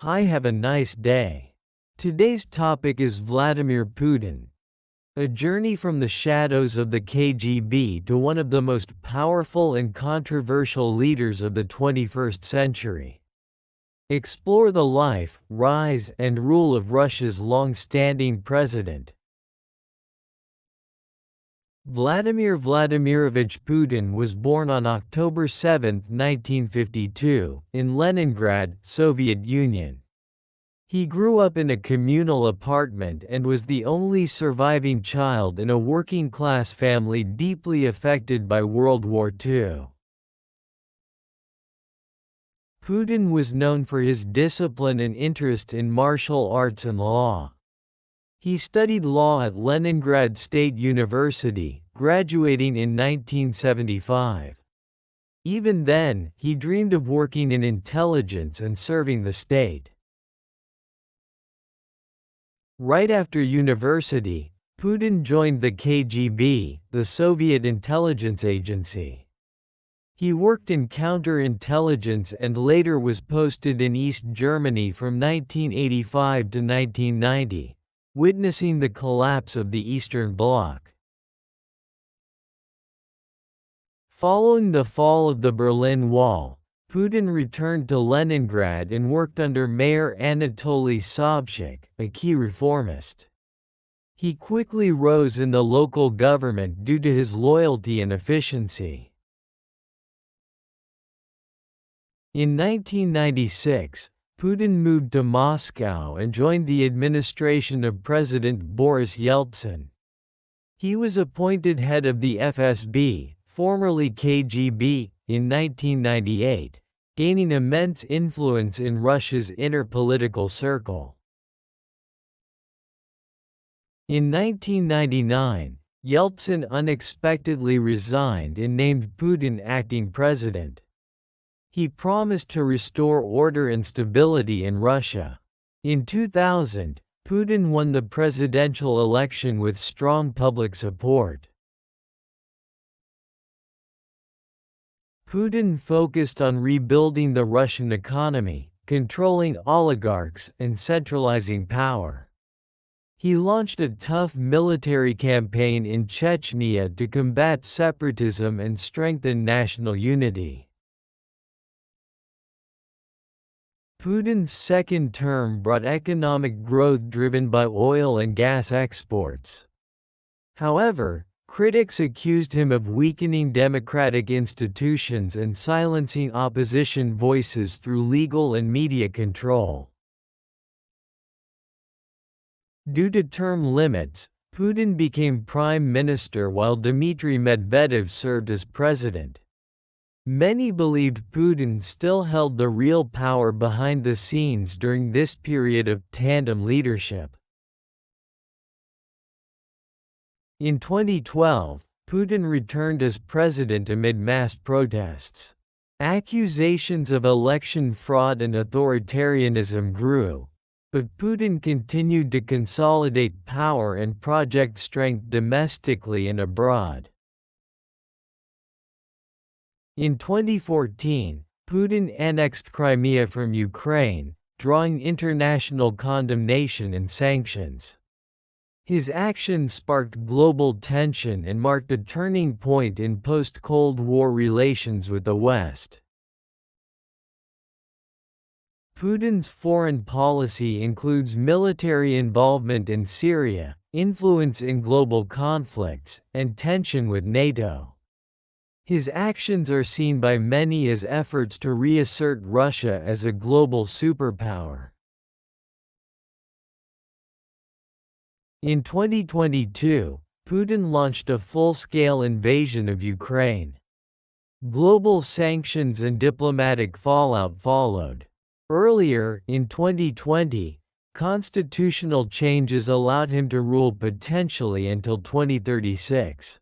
Hi, have a nice day. Today's topic is Vladimir Putin. A journey from the shadows of the KGB to one of the most powerful and controversial leaders of the 21st century. Explore the life, rise, and rule of Russia's long-standing president. Vladimir Vladimirovich Putin was born on October 7, 1952, in Leningrad, Soviet Union. He grew up in a communal apartment and was the only surviving child in a working-class family deeply affected by World War II. Putin was known for his discipline and interest in martial arts and law. He studied law at Leningrad State University, graduating in 1975. Even then, he dreamed of working in intelligence and serving the state. Right after university, Putin joined the KGB, the Soviet intelligence agency. He worked in counterintelligence and later was posted in East Germany from 1985 to 1990. Witnessing the collapse of the Eastern Bloc. Following the fall of the Berlin Wall, Putin returned to Leningrad and worked under Mayor Anatoly Sobchak, a key reformist. He quickly rose in the local government due to his loyalty and efficiency. In 1996, Putin moved to Moscow and joined the administration of President Boris Yeltsin. He was appointed head of the FSB, formerly KGB, in 1998, gaining immense influence in Russia's inner political circle. In 1999, Yeltsin unexpectedly resigned and named Putin acting president. He promised to restore order and stability in Russia. In 2000, Putin won the presidential election with strong public support. Putin focused on rebuilding the Russian economy, controlling oligarchs, and centralizing power. He launched a tough military campaign in Chechnya to combat separatism and strengthen national unity. Putin's second term brought economic growth driven by oil and gas exports. However, critics accused him of weakening democratic institutions and silencing opposition voices through legal and media control. Due to term limits, Putin became prime minister while Dmitry Medvedev served as president. Many believed Putin still held the real power behind the scenes during this period of tandem leadership. In 2012, Putin returned as president amid mass protests. Accusations of election fraud and authoritarianism grew, but Putin continued to consolidate power and project strength domestically and abroad. In 2014, Putin annexed Crimea from Ukraine, drawing international condemnation and sanctions. His action sparked global tension and marked a turning point in post-Cold War relations with the West. Putin's foreign policy includes military involvement in Syria, influence in global conflicts, and tension with NATO. His actions are seen by many as efforts to reassert Russia as a global superpower. In 2022, Putin launched a full-scale invasion of Ukraine. Global sanctions and diplomatic fallout followed. Earlier, in 2020, constitutional changes allowed him to rule potentially until 2036.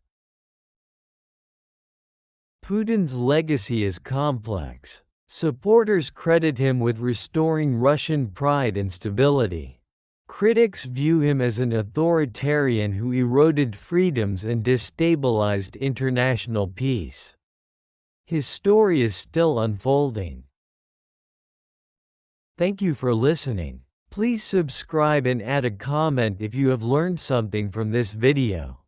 Putin's legacy is complex. Supporters credit him with restoring Russian pride and stability. Critics view him as an authoritarian who eroded freedoms and destabilized international peace. His story is still unfolding. Thank you for listening. Please subscribe and add a comment if you have learned something from this video.